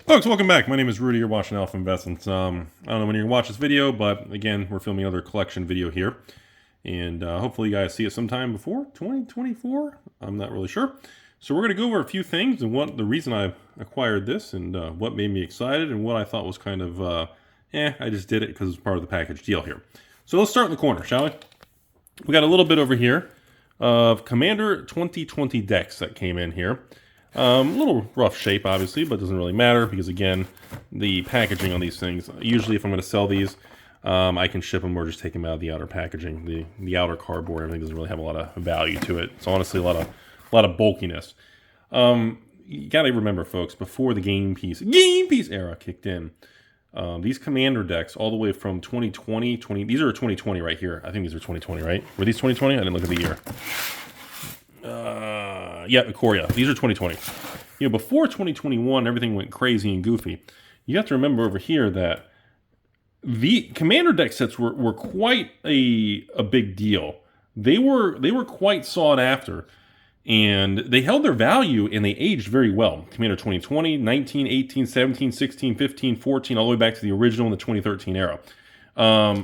Folks, welcome back. My name is Rudy. You're watching Alpha Investments. I don't know when you're going to watch this video, but again, we're filming another collection video here. And hopefully you guys see it sometime before 2024. I'm not really sure. So we're going to go over a few things and what the reason I acquired this and what made me excited and what I thought was kind of, I just did it because it's part of the package deal here. So let's start in the corner, shall we? We got a little bit over here of Commander 2020 decks that came in here. A little rough shape, obviously, but it doesn't really matter because, again, the packaging on these things, usually if I'm going to sell these, I can ship them or just take them out of the outer packaging. The outer cardboard, everything doesn't really have a lot of value to it. It's honestly a lot of bulkiness. You got to remember, folks, before the game piece era kicked in, these Commander decks, all the way from 2020, these are 2020 right here. I think these are 2020, right? Were these 2020? I didn't look at the year. Yeah, Korea. These are 2020. You know, before 2021, everything went crazy and goofy. You have to remember over here that the Commander deck sets were quite a big deal. They were quite sought after, and they held their value and they aged very well. Commander 2020, 19, 18, 17, 16, 15, 14, all the way back to the original in the 2013 era.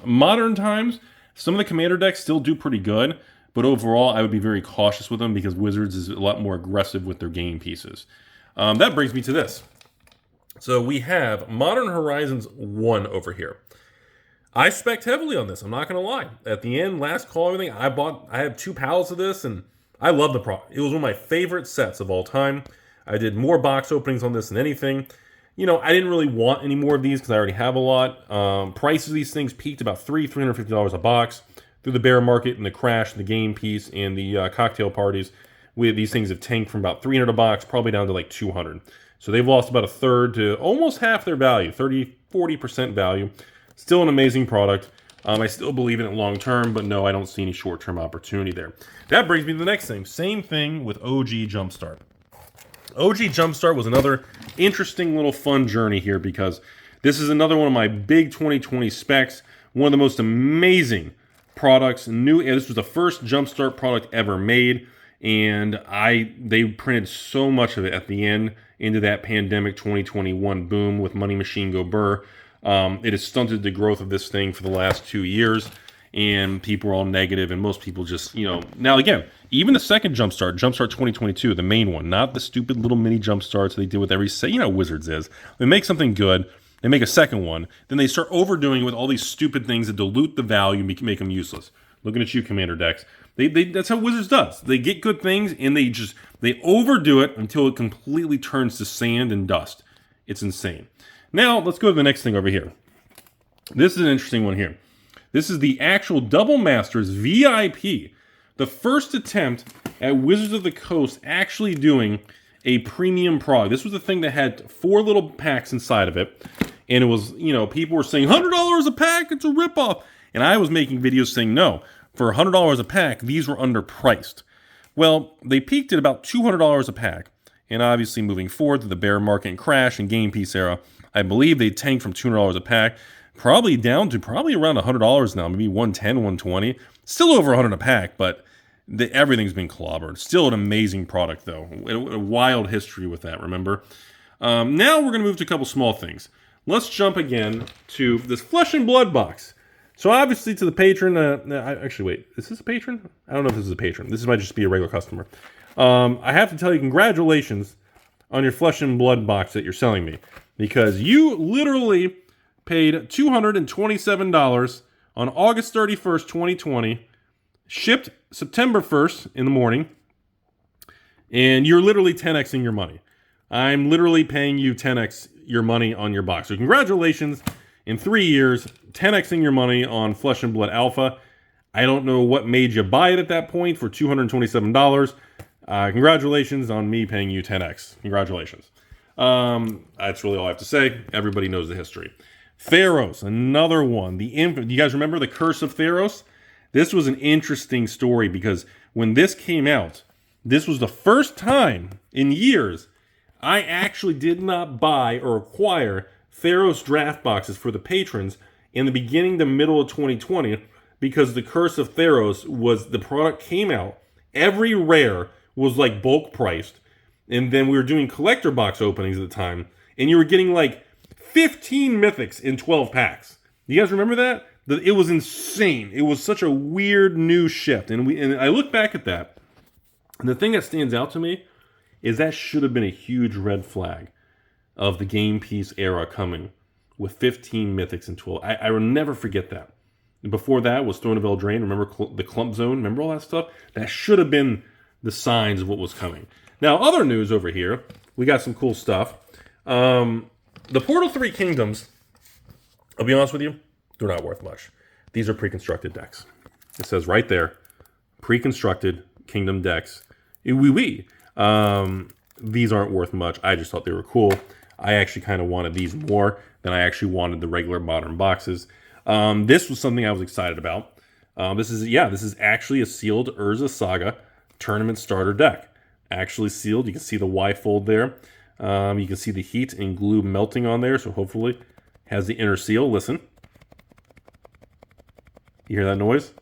Modern times, some of the Commander decks still do pretty good. But overall, I would be very cautious with them because Wizards is a lot more aggressive with their game pieces. That brings me to this. So we have Modern Horizons 1 over here. I spec'd heavily on this, I'm not going to lie. At the end, last call, everything, I had 2 pallets of this, and I love the product. It was one of my favorite sets of all time. I did more box openings on this than anything. You know, I didn't really want any more of these because I already have a lot. Prices of these things peaked about $350 a box. Through the bear market and the crash, the game piece, and the cocktail parties, these things have tanked from about $300 a box, probably down to like $200. So they've lost about a third to almost half their value, 30–40% value. Still an amazing product. I still believe in it long term, but no, I don't see any short-term opportunity there. That brings me to the next thing. Same thing with OG Jumpstart. OG Jumpstart was another interesting little fun journey here because this is another one of my big 2020 specs. One of the most amazing products. This was the first Jumpstart product ever made, and they printed so much of it at the end into that pandemic 2021 boom with Money Machine Go Burr. It has stunted the growth of this thing for the last 2 years, and people are all negative, and most people just, now again, even the second Jumpstart 2022, the main one, not the stupid little mini Jumpstarts they do with every set. You know how Wizards is. They make something good, they make a second one, then they start overdoing it with all these stupid things that dilute the value and make them useless. Looking at you, Commander decks. That's how Wizards does. They get good things and they overdo it until it completely turns to sand and dust. It's insane. Now, let's go to the next thing over here. This is an interesting one here. This is the actual Double Masters VIP. The first attempt at Wizards of the Coast actually doing a premium product. This was the thing that had 4 little packs inside of it. And it was, people were saying, $100 a pack, it's a ripoff. And I was making videos saying, no, for $100 a pack, these were underpriced. Well, they peaked at about $200 a pack. And obviously moving forward to the bear market and crash and game piece era, I believe they tanked from $200 a pack, probably down to around $100 now, maybe $110, $120. Still over $100 a pack, but everything's been clobbered. Still an amazing product, though. A wild history with that, remember? Now we're going to move to a couple small things. Let's jump again to this Flesh and Blood box. So obviously to the patron, actually wait, is this a patron? I don't know if this is a patron. This might just be a regular customer. I have to tell you congratulations on your Flesh and Blood box that you're selling me. Because you literally paid $227 on August 31st, 2020, shipped September 1st in the morning, and you're literally 10xing your money. I'm literally paying you 10x your money on your box. So congratulations, in 3 years, 10xing your money on Flesh and Blood Alpha. I don't know what made you buy it at that point for $227. Congratulations on me paying you 10x. Congratulations. That's really all I have to say. Everybody knows the history. Theros, another one. You guys remember the Curse of Theros? This was an interesting story because when this came out, this was the first time in years I actually did not buy or acquire Theros draft boxes for the patrons in the beginning to middle of 2020 because the Curse of Theros the product came out. Every rare was like bulk priced. And then we were doing collector box openings at the time. And you were getting like 15 mythics in 12 packs. You guys remember that? It was insane. It was such a weird new shift. And I look back at that, and the thing that stands out to me is that should have been a huge red flag of the game piece era coming with 15 mythics in 12. I will never forget that. Before that was Throne of Eldraine. Remember the Clump Zone? Remember all that stuff? That should have been the signs of what was coming. Now, other news over here. We got some cool stuff. The Portal 3 Kingdoms, I'll be honest with you, they're not worth much. These are pre-constructed decks. It says right there, pre-constructed Kingdom decks. These aren't worth much. I just thought they were cool. I actually kind of wanted these more than I actually wanted the regular modern boxes. This was something I was excited about. This is actually a sealed Urza Saga tournament starter deck. Actually sealed. You can see the Y fold there. You can see the heat and glue melting on there, so hopefully has the inner seal. Listen. You hear that noise?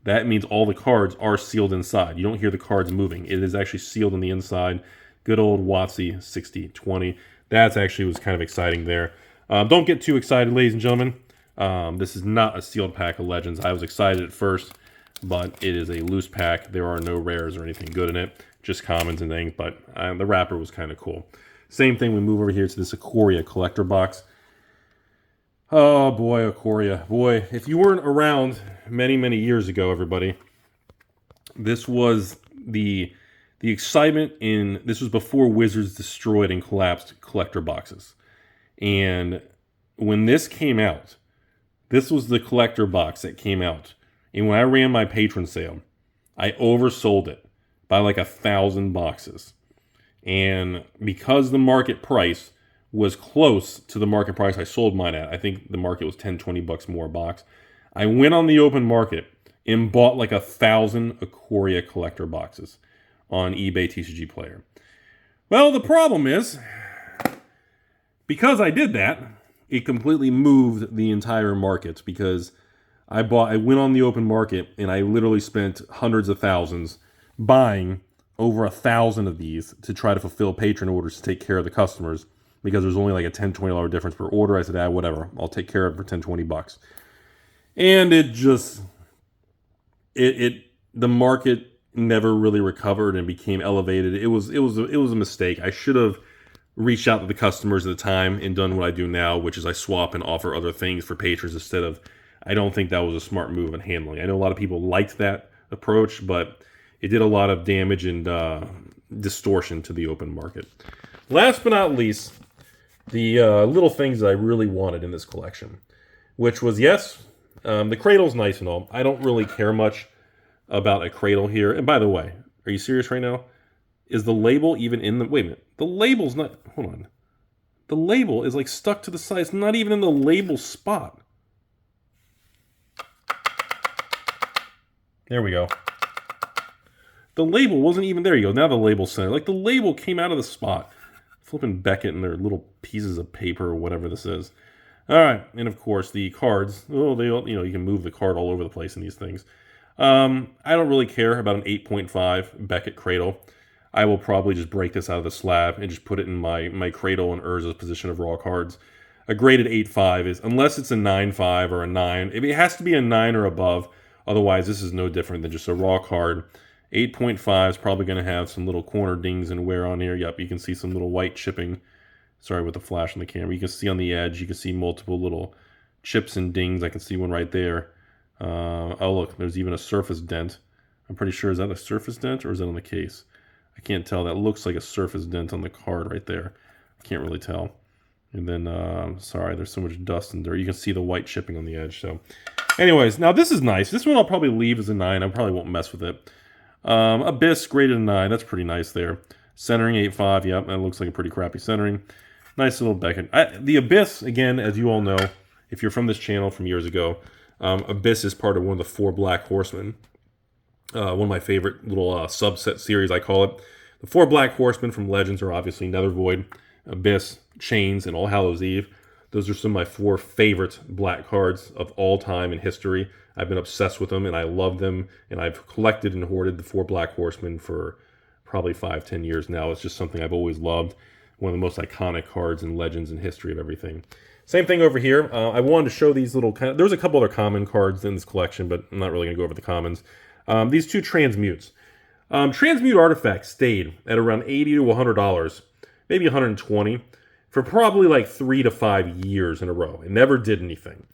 That means all the cards are sealed inside. You don't hear the cards moving. It is actually sealed on the inside. Good old WotC 6020. That's actually was kind of exciting there. Don't get too excited, ladies and gentlemen. This is not a sealed pack of Legends. I was excited at first, but it is a loose pack. There are no rares or anything good in it. Just commons and things, but the wrapper was kind of cool. Same thing, we move over here to this Ikoria collector box. Oh boy, Ikoria. Boy, if you weren't around many, many years ago, everybody, this was the excitement in, this was before Wizards destroyed and collapsed collector boxes. And when this came out, this was the collector box that came out. And when I ran my patron sale, I oversold it by like 1,000 boxes. And because the market price was close to the market price I sold mine at, I think the market was 10, 20 bucks more a box, I went on the open market and bought like 1,000 Ikoria collector boxes on eBay TCG Player. Well, the problem is, because I did that, it completely moved the entire market, because I went on the open market and I literally spent hundreds of thousands buying over 1,000 of these to try to fulfill patron orders to take care of the customers, because there's only like a $10, $20 difference per order. I said, whatever, I'll take care of it for 10, 20 bucks. And it just, the market never really recovered and became elevated. It was a mistake. I should have reached out to the customers at the time and done what I do now, which is I swap and offer other things for patrons instead of, I don't think that was a smart move in handling. I know a lot of people liked that approach, but it did a lot of damage and distortion to the open market. Last but not least, the little things that I really wanted in this collection, which was, yes, the cradle's nice and all. I don't really care much about a cradle here. And by the way, are you serious right now? Is the label even in the... Wait a minute. The label's not... Hold on. The label is like stuck to the side. It's not even in the label spot. There we go. The label wasn't even there. You go. Now the label's center. Like the label came out of the spot. Flipping Beckett and their little pieces of paper or whatever this is. All right. And of course the cards. Oh, they all, you can move the card all over the place in these things. I don't really care about an 8.5 Beckett Cradle. I will probably just break this out of the slab and just put it in my Cradle and Urza's position of raw cards. A graded 8.5 is, unless it's a 9.5 or a 9, it has to be a 9 or above. Otherwise, this is no different than just a raw card. 8.5 is probably going to have some little corner dings and wear on here. Yep, you can see some little white chipping. Sorry with the flash on the camera. You can see on the edge, you can see multiple little chips and dings. I can see one right there. Oh, look, there's even a surface dent. I'm pretty sure, is that a surface dent or is that on the case? I can't tell. That looks like a surface dent on the card right there. I can't really tell. And then, sorry, there's so much dust in there. You can see the white chipping on the edge. So, anyways, now this is nice. This one I'll probably leave as a 9. I probably won't mess with it. Abyss graded a 9. That's pretty nice there. Centering 8.5. Yep, that looks like a pretty crappy centering. Nice little Beckett. The Abyss, again, as you all know, if you're from this channel from years ago, Abyss is part of one of the 4 Black Horsemen. One of my favorite little subset series, I call it. The 4 Black Horsemen from Legends are obviously Nethervoid, Abyss, Chains, and All Hallows Eve. Those are some of my 4 favorite black cards of all time in history. I've been obsessed with them, and I love them, and I've collected and hoarded the 4 Black Horsemen for probably 5-10 years now. It's just something I've always loved. one of the most iconic cards and legends in history of everything. Same thing over here. I wanted to show these little there was a couple other common cards in this collection, but I'm not really going to go over the commons. These two transmutes. Transmute artifacts stayed at around $80 to $100, maybe $120, for probably like 3 to 5 years in a row. It never did anything.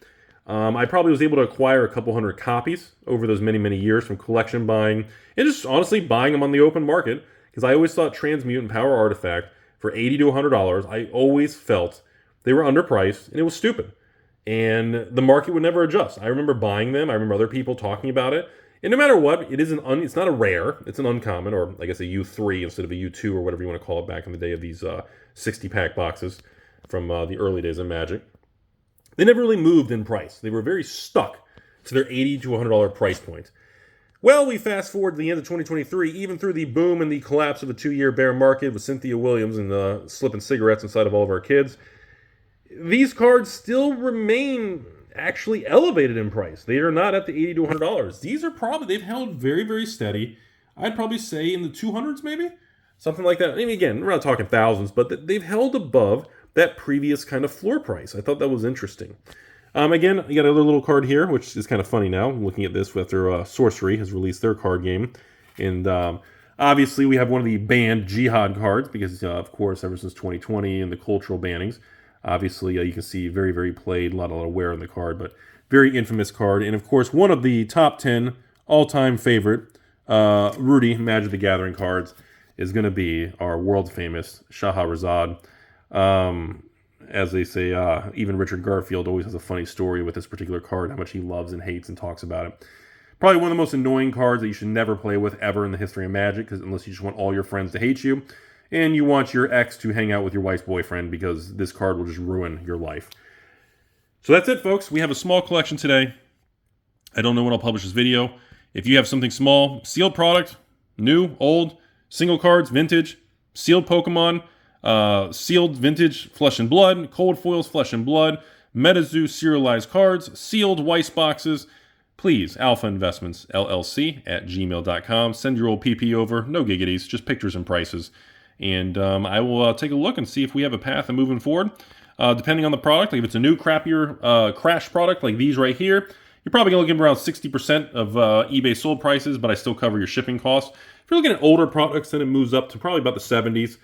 I probably was able to acquire a couple hundred copies over those many, many years from collection buying and just honestly buying them on the open market, because I always thought Transmute and Power Artifact for $80 to $100, I always felt they were underpriced and it was stupid. And the market would never adjust. I remember buying them. I remember other people talking about it. And no matter what, it's not a rare, it's an uncommon, or I guess a U3 instead of a U2 or whatever you want to call it back in the day of these 60-pack boxes from the early days of Magic. They never really moved in price. They were very stuck to their $80 to $100 price point. Well, we fast forward to the end of 2023, even through the boom and the collapse of the 2-year bear market with Cynthia Williams and slipping cigarettes inside of all of our kids, these cards still remain actually elevated in price. They are not at the $80 to $100. These are probably, they've held very, very steady. I'd probably say in the 200s maybe? Something like that. I mean, again, we're not talking thousands, but they've held above that previous kind of floor price. I thought that was interesting. Again, you got another little card here, which is kind of funny now. I'm looking at this after Sorcery has released their card game. And obviously we have one of the banned Jihad cards because, of course, ever since 2020 and the cultural bannings, obviously, you can see very, very played, a lot of wear on the card, but very infamous card. And, of course, one of the top 10 all-time favorite Rudy Magic the Gathering cards is going to be our world-famous Shahrazad. As they say, even Richard Garfield always has a funny story with this particular card, how much he loves and hates and talks about it. Probably one of the most annoying cards that you should never play with ever in the history of Magic, because unless you just want all your friends to hate you, and you want your ex to hang out with your wife's boyfriend, because this card will just ruin your life. So that's it, folks. We have a small collection today. I don't know when I'll publish this video. If you have something small, sealed product, new, old, single cards, vintage, sealed Pokemon, sealed vintage Flesh and Blood, cold foils Flesh and Blood, MetaZoo serialized cards, sealed Weiss boxes, please, AlphainvestmentsLLC at gmail.com. Send your old PP over. No giggities, just pictures and prices. And I will take a look and see if we have a path of moving forward. Depending on the product, like if it's a new crappier crash product like these right here, you're probably going to look at around 60% of eBay sold prices, but I still cover your shipping costs. If you're looking at older products, then it moves up to probably about the 70s.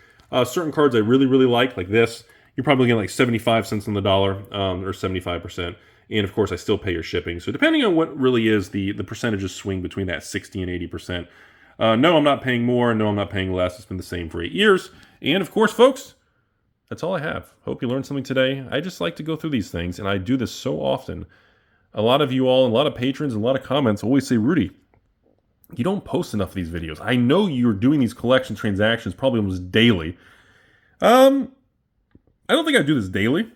Certain cards I really, really like this, you're probably getting like 75 cents on the dollar, or 75%. And of course, I still pay your shipping. So depending on what really is, the percentages swing between that 60 and 80%. No, I'm not paying more. No, I'm not paying less. It's been the same for 8 years. And of course, folks, that's all I have. Hope you learned something today. I just like to go through these things, and I do this so often. A lot of you all, a lot of patrons, a lot of comments always say, Rudy, you don't post enough of these videos. I know you're doing these collection transactions probably almost daily. I don't think I do this daily,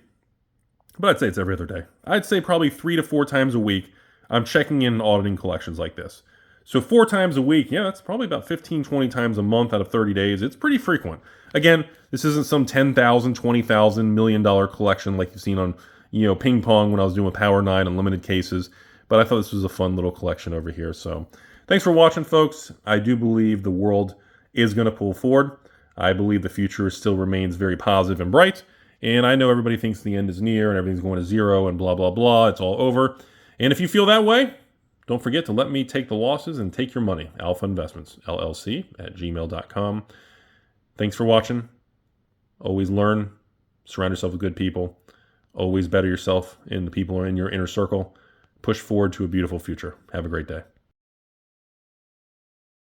but I'd say it's every other day. I'd say probably 3 to 4 times a week I'm checking in and auditing collections like this. So 4 times a week, yeah, that's probably about 15, 20 times a month out of 30 days. It's pretty frequent. Again, this isn't some $10,000, $20,000, $1 million collection like you've seen on, Ping Pong when I was doing Power 9 Unlimited cases. But I thought this was a fun little collection over here. So thanks for watching, folks. I do believe the world is going to pull forward. I believe the future still remains very positive and bright. And I know everybody thinks the end is near and everything's going to zero and blah, blah, blah. It's all over. And if you feel that way, don't forget to let me take the losses and take your money. AlphainvestmentsLLC at gmail.com. Thanks for watching. Always learn. Surround yourself with good people. Always better yourself and the people in your inner circle. Push forward to a beautiful future. Have a great day.